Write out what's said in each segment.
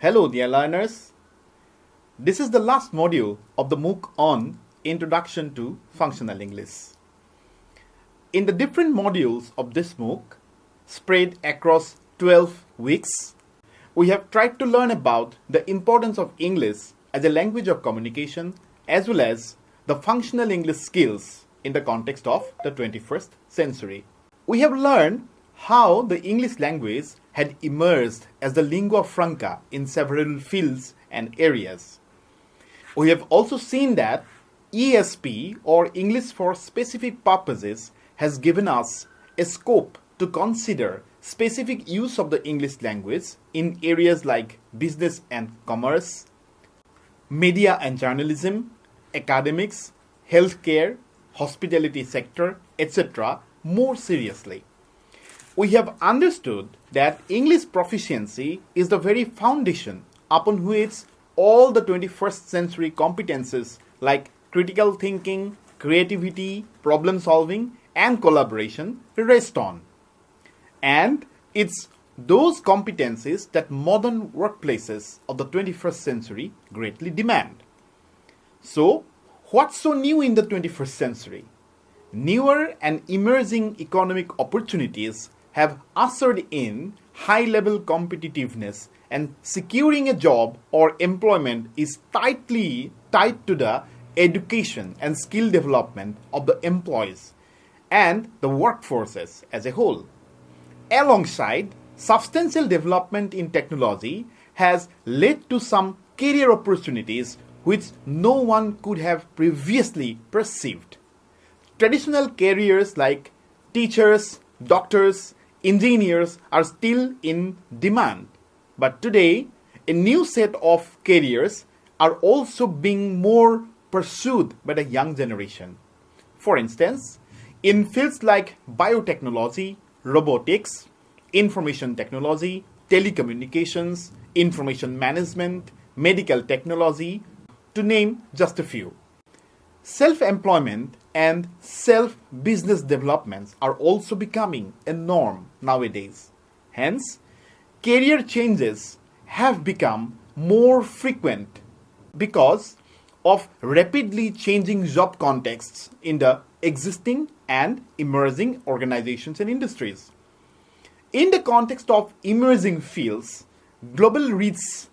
Hello dear learners, this is the last module of the MOOC on Introduction to Functional English. In the different modules of this MOOC, spread across 12 weeks, we have tried to learn about the importance of English as a language of communication as well as the functional English skills in the context of the 21st century. We have learned how the English language had emerged as the lingua franca in several fields and areas. We have also seen that ESP, or English for Specific Purposes, has given us a scope to consider specific use of the English language in areas like business and commerce, media and journalism, academics, healthcare, hospitality sector, etc. more seriously. We have understood that English proficiency is the very foundation upon which all the 21st century competences like critical thinking, creativity, problem solving, and collaboration rest on. And it's those competencies that modern workplaces of the 21st century greatly demand. So, what's so new in the 21st century? Newer and emerging economic opportunities have ushered in high-level competitiveness, and securing a job or employment is tightly tied to the education and skill development of the employees and the workforces as a whole. Alongside, substantial development in technology has led to some career opportunities which no one could have previously perceived. Traditional careers like teachers, doctors, engineers are still in demand, but today a new set of careers are also being more pursued by the young generation. For instance, in fields like biotechnology, robotics, information technology, telecommunications, information management, medical technology, to name just a few. Self-employment and self-business developments are also becoming a norm nowadays. Hence, career changes have become more frequent because of rapidly changing job contexts in the existing and emerging organizations and industries. In the context of emerging fields, global reach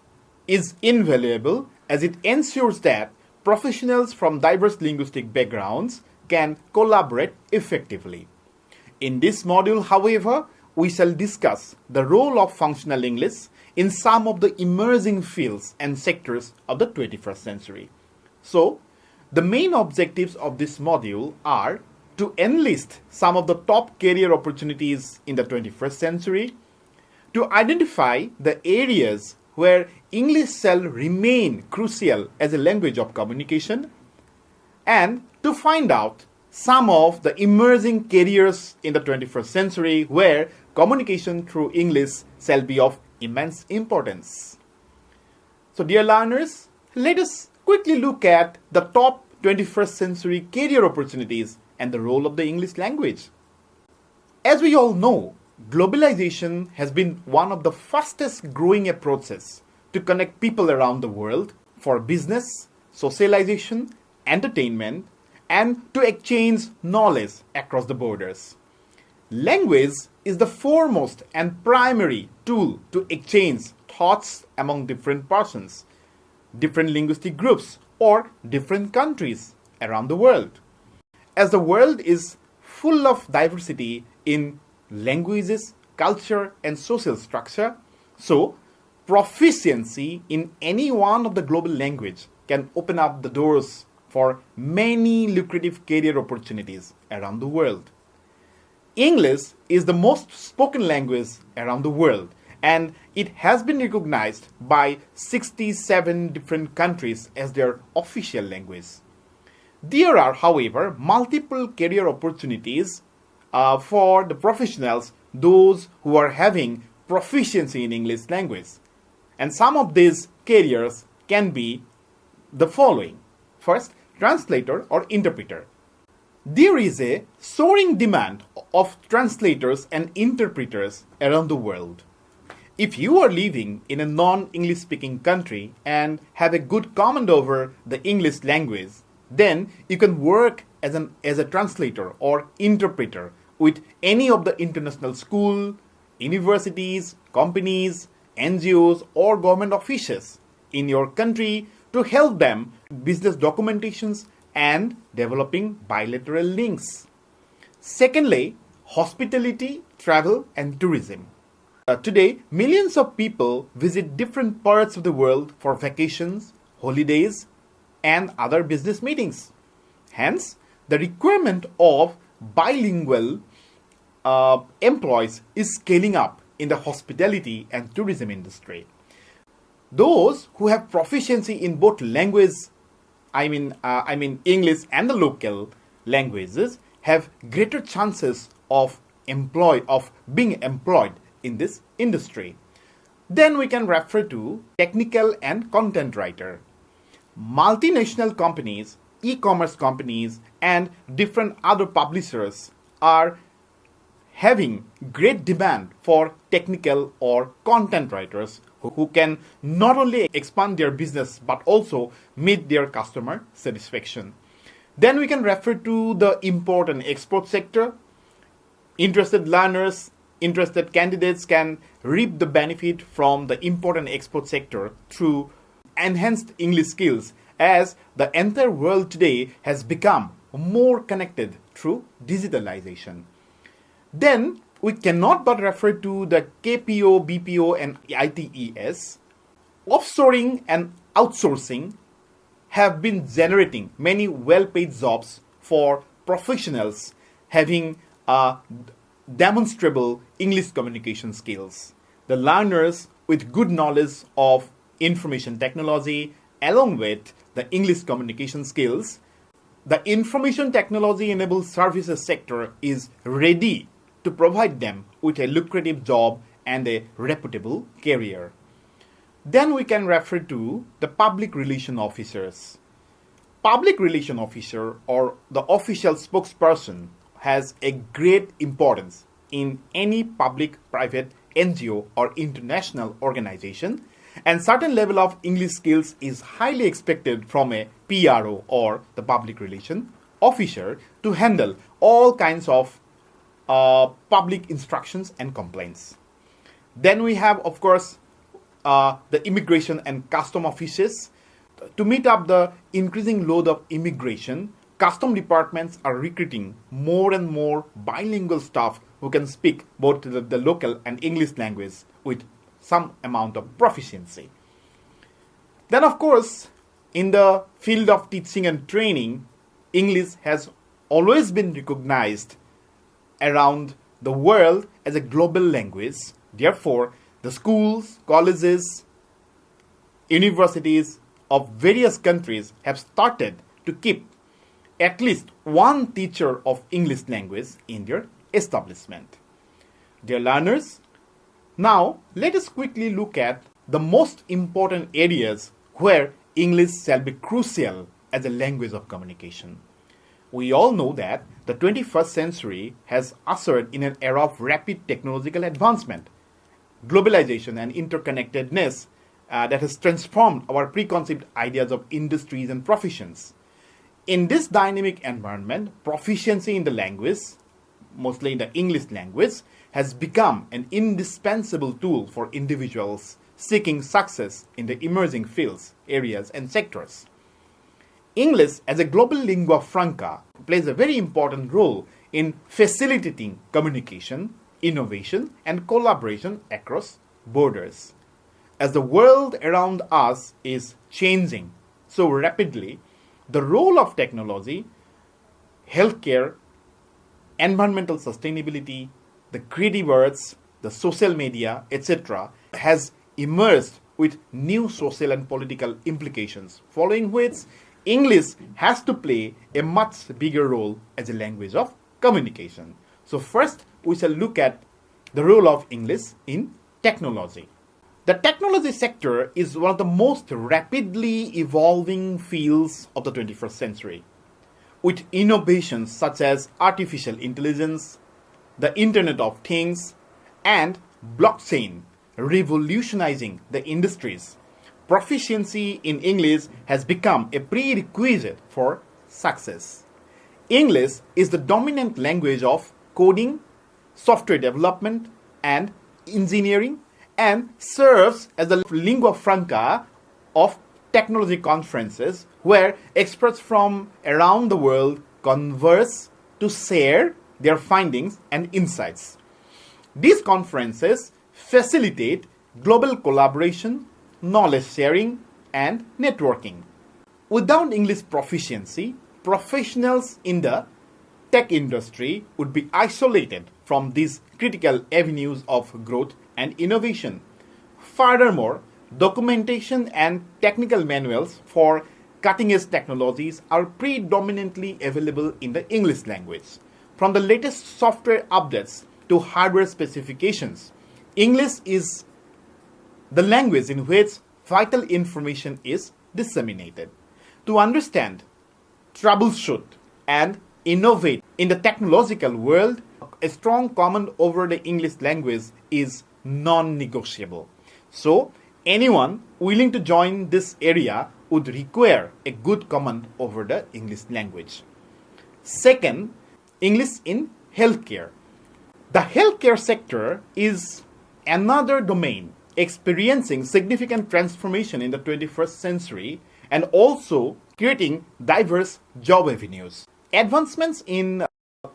is invaluable as it ensures that professionals from diverse linguistic backgrounds can collaborate effectively. In this module, however, we shall discuss the role of functional English in some of the emerging fields and sectors of the 21st century. So, the main objectives of this module are to enlist some of the top career opportunities in the 21st century, to identify the areas where English shall remain crucial as a language of communication, and to find out some of the emerging careers in the 21st century where communication through English shall be of immense importance. So dear learners, let us quickly look at the top 21st century career opportunities and the role of the English language. As we all know, globalization has been one of the fastest growing approaches to connect people around the world for business, socialization, entertainment, and to exchange knowledge across the borders. Language is the foremost and primary tool to exchange thoughts among different persons, different linguistic groups, or different countries around the world. As the world is full of diversity in languages, culture, and social structure, so proficiency in any one of the global language can open up the doors for many lucrative career opportunities around the world. English is the most spoken language around the world, and it has been recognized by 67 different countries as their official language. There are, however, multiple career opportunities for the professionals, those who are having proficiency in English language. And some of these careers can be the following. First, translator or interpreter. There is a soaring demand of translators and interpreters around the world. If you are living in a non-English speaking country and have a good command over the English language, then you can work as a translator or interpreter with any of the international school, universities, companies, NGOs or government offices in your country to help them business documentations and developing bilateral links. Secondly, hospitality, travel and tourism. Today, millions of people visit different parts of the world for vacations, holidays, and other business meetings. Hence, the requirement of bilingual employees is scaling up in the hospitality and tourism industry. Those who have proficiency in both language, I mean English and the local languages, have greater chances of being employed in this industry. Then we can refer to technical and content writer. Multinational companies, e-commerce companies, and different other publishers are having great demand for technical or content writers who can not only expand their business but also meet their customer satisfaction. Then we can refer to the import and export sector. Interested learners, interested candidates can reap the benefit from the import and export sector through enhanced English skills, as the entire world today has become more connected through digitalization. Then we cannot but refer to the KPO, BPO and ITES. Offshoring and outsourcing have been generating many well-paid jobs for professionals having demonstrable English communication skills. The learners with good knowledge of information technology along with the English communication skills, the information technology enabled services sector is ready to provide them with a lucrative job and a reputable career. Then we can refer to the public relation officers. Public relation officer or the official spokesperson has a great importance in any public, private, NGO or international organization, and certain level of English skills is highly expected from a PRO or the public relation officer to handle all kinds of public instructions and complaints. Then we have, of course, the immigration and custom offices. To meet up the increasing load of immigration, custom departments are recruiting more and more bilingual staff who can speak both the local and English language with some amount of proficiency. Then, of course, in the field of teaching and training, English has always been recognized around the world as a global language. Therefore, the schools, colleges, universities of various countries have started to keep at least one teacher of English language in their establishment. Dear learners, now let us quickly look at the most important areas where English shall be crucial as a language of communication. We all know that the 21st century has ushered in an era of rapid technological advancement, globalization and interconnectedness that has transformed our preconceived ideas of industries and professions. In this dynamic environment, proficiency in the language, mostly in the English language, has become an indispensable tool for individuals seeking success in the emerging fields, areas, and sectors. English as a global lingua franca plays a very important role in facilitating communication, innovation, and collaboration across borders. As the world around us is changing so rapidly, the role of technology, healthcare, environmental sustainability, the creative arts, the social media, etc., has emerged with new social and political implications, following which English has to play a much bigger role as a language of communication. So first, we shall look at the role of English in technology. The technology sector is one of the most rapidly evolving fields of the 21st century, with innovations such as artificial intelligence, the Internet of Things, and blockchain revolutionizing the industries. Proficiency in English has become a prerequisite for success. English is the dominant language of coding, software development, and engineering, and serves as the lingua franca of technology conferences where experts from around the world converse to share their findings and insights. These conferences facilitate global collaboration, knowledge sharing, and networking. Without English proficiency, professionals in the tech industry would be isolated from these critical avenues of growth and innovation. Furthermore, documentation and technical manuals for cutting-edge technologies are predominantly available in the English language. From the latest software updates to hardware specifications, English is the language in which vital information is disseminated. To understand, troubleshoot, and innovate in the technological world, a strong command over the English language is non-negotiable. So, anyone willing to join this area would require a good command over the English language. Second, English in healthcare. The healthcare sector is another domain experiencing significant transformation in the 21st century and also creating diverse job avenues. Advancements in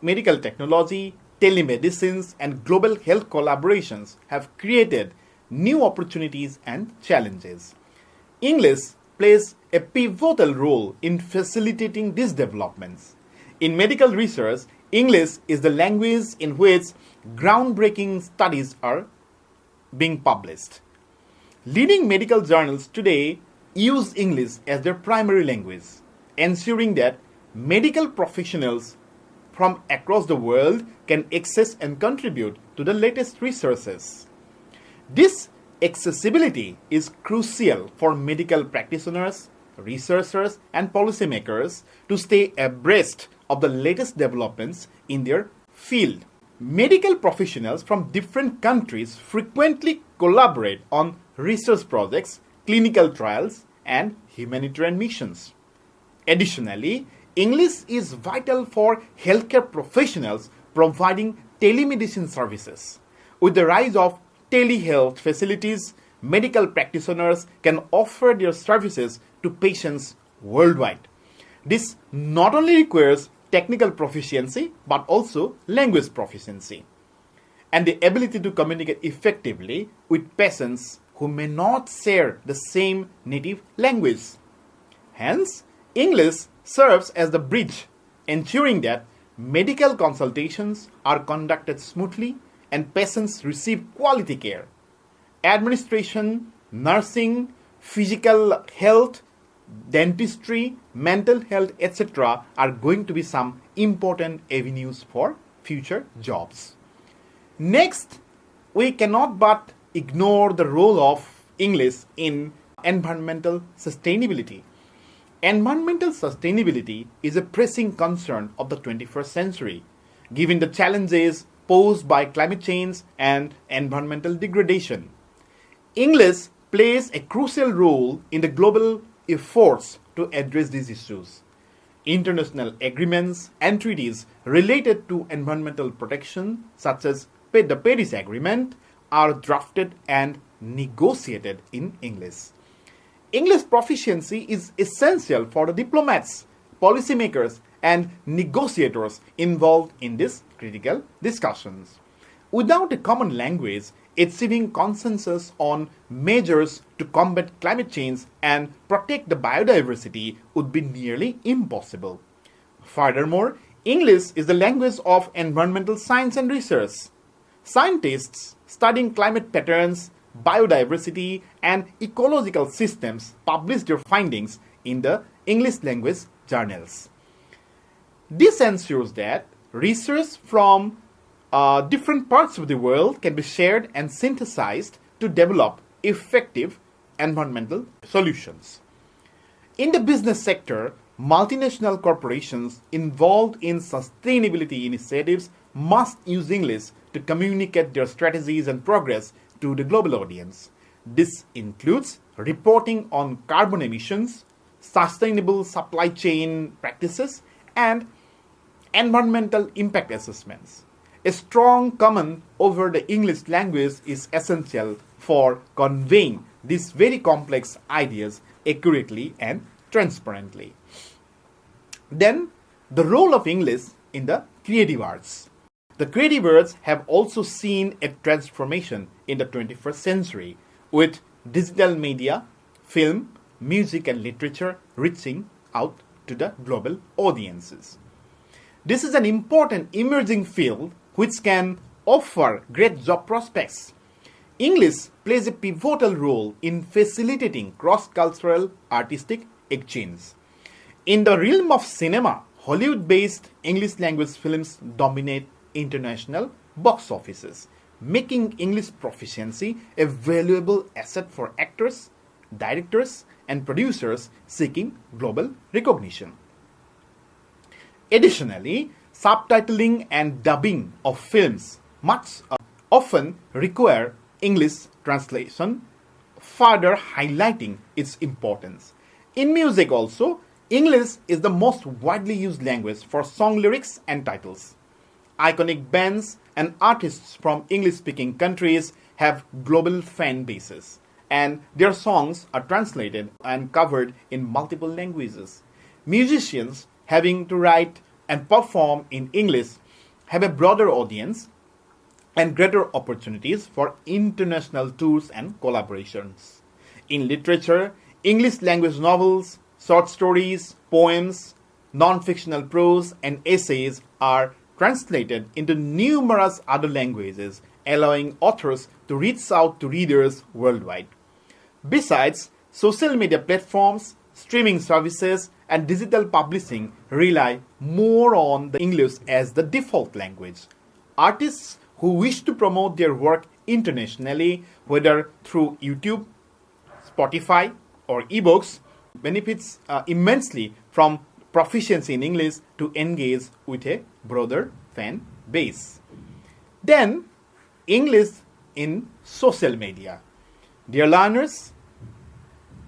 medical technology, telemedicine, and global health collaborations have created new opportunities and challenges. English plays a pivotal role in facilitating these developments. In medical research, English is the language in which groundbreaking studies are being published. Leading medical journals today use English as their primary language, ensuring that medical professionals from across the world can access and contribute to the latest resources. This accessibility is crucial for medical practitioners, researchers, and policymakers to stay abreast of the latest developments in their field. Medical professionals from different countries frequently collaborate on research projects, clinical trials, and humanitarian missions. Additionally, English is vital for healthcare professionals providing telemedicine services. With the rise of telehealth facilities, medical practitioners can offer their services to patients worldwide. This not only requires technical proficiency but also language proficiency and the ability to communicate effectively with patients who may not share the same native language. Hence, English serves as the bridge, ensuring that medical consultations are conducted smoothly and patients receive quality care. Administration, nursing, physical health, dentistry, mental health, etc. are going to be some important avenues for future jobs. Next, we cannot but ignore the role of English in environmental sustainability. Environmental sustainability is a pressing concern of the 21st century, given the challenges posed by climate change and environmental degradation. English plays a crucial role in the global efforts to address these issues. International agreements and treaties related to environmental protection, such as the Paris Agreement, are drafted and negotiated in English. English proficiency is essential for the diplomats, policymakers, and negotiators involved in these critical discussions. Without a common language, achieving consensus on measures to combat climate change and protect the biodiversity would be nearly impossible. Furthermore, English is the language of environmental science and research. Scientists studying climate patterns, biodiversity, and ecological systems publish their findings in the English language journals. This ensures that research from different parts of the world can be shared and synthesized to develop effective environmental solutions. In the business sector, multinational corporations involved in sustainability initiatives must use English to communicate their strategies and progress to the global audience. This includes reporting on carbon emissions, sustainable supply chain practices, and environmental impact assessments. A strong command over the English language is essential for conveying these very complex ideas accurately and transparently. Then, the role of English in the creative arts. The creative arts have also seen a transformation in the 21st century with digital media, film, music, and literature reaching out to the global audiences. This is an important emerging field which can offer great job prospects. English plays a pivotal role in facilitating cross-cultural artistic exchange. In the realm of cinema, Hollywood-based English language films dominate international box offices, making English proficiency a valuable asset for actors, directors, and producers seeking global recognition. Additionally, subtitling and dubbing of films often require English translation, further highlighting its importance. In music also, English is the most widely used language for song lyrics and titles. Iconic bands and artists from English-speaking countries have global fan bases, and their songs are translated and covered in multiple languages. Musicians having to write and perform in English have a broader audience and greater opportunities for international tours and collaborations. In literature, English language novels, short stories, poems, non-fictional prose, and essays are translated into numerous other languages, allowing authors to reach out to readers worldwide. Besides, social media platforms, streaming services, and digital publishing rely more on the English as the default language. Artists who wish to promote their work internationally, whether through YouTube, Spotify, or ebooks, benefits immensely from proficiency in English to engage with a broader fan base. Then, English in social media. Dear learners,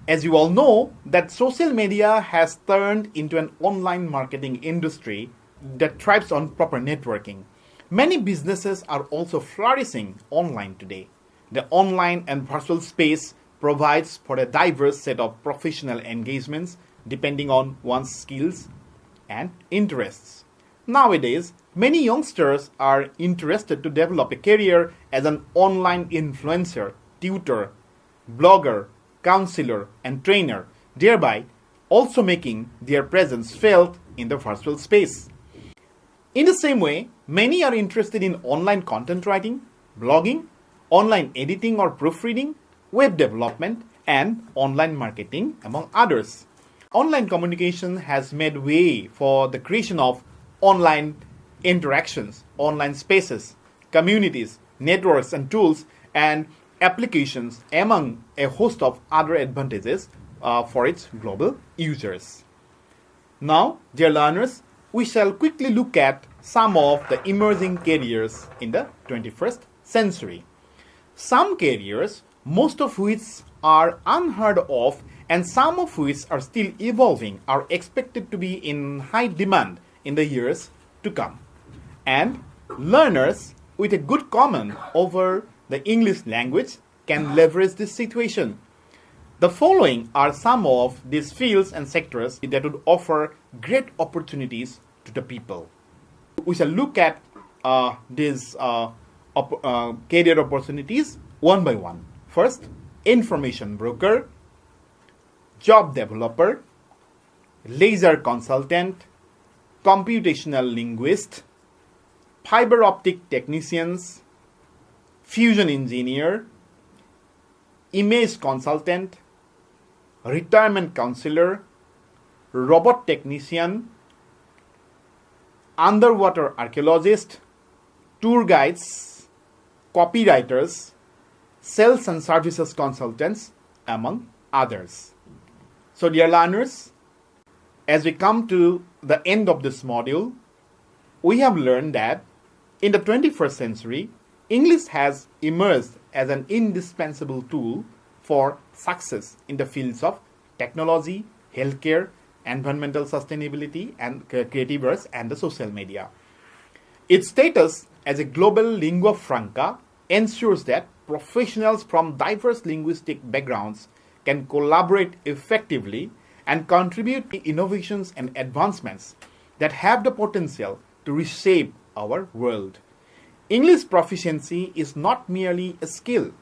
as you all know, that social media has turned into an online marketing industry that thrives on proper networking. Many businesses are also flourishing online today. The online and virtual space provides for a diverse set of professional engagements depending on one's skills and interests. Nowadays, many youngsters are interested to develop a career as an online influencer, tutor, blogger, counselor, and trainer, thereby also making their presence felt in the virtual space. In the same way, many are interested in online content writing, blogging, online editing or proofreading, web development, and online marketing, among others. Online communication has made way for the creation of online interactions, online spaces, communities, networks, and tools, and applications, among a host of other advantages for its global users. Now, dear learners, we shall quickly look at some of the emerging careers in the 21st century. Some careers, most of which are unheard of and some of which are still evolving, are expected to be in high demand in the years to come. And learners with a good command over the English language can leverage this situation. The following are some of these fields and sectors that would offer great opportunities to the people. We shall look at these career opportunities one by one. First, information broker, job developer, laser consultant, computational linguist, fiber optic technicians, fusion engineer, image consultant, retirement counselor, robot technician, underwater archaeologist, tour guides, copywriters, sales and services consultants, among others. So, dear learners, as we come to the end of this module, we have learned that in the 21st century, English has emerged as an indispensable tool for success in the fields of technology, healthcare, environmental sustainability, and creative arts and the social media. Its status as a global lingua franca ensures that professionals from diverse linguistic backgrounds can collaborate effectively and contribute to innovations and advancements that have the potential to reshape our world. English proficiency is not merely a skill,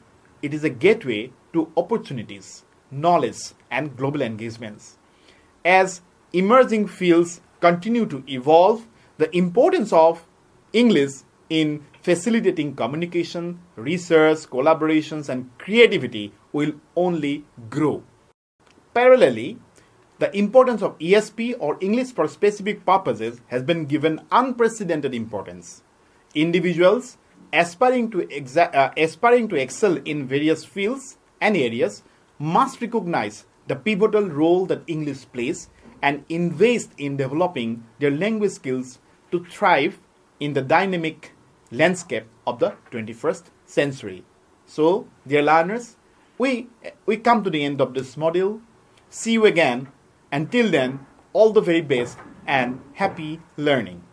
it is a gateway to opportunities, knowledge, and global engagements. As emerging fields continue to evolve, the importance of English in facilitating communication, research, collaborations, and creativity will only grow. Parallelly, the importance of ESP or English for specific purposes has been given unprecedented importance. Individuals aspiring to excel in various fields and areas must recognize the pivotal role that English plays and invest in developing their language skills to thrive in the dynamic landscape of the 21st century. So, dear learners, we come to the end of this module. See you again. Until then, all the very best and happy learning.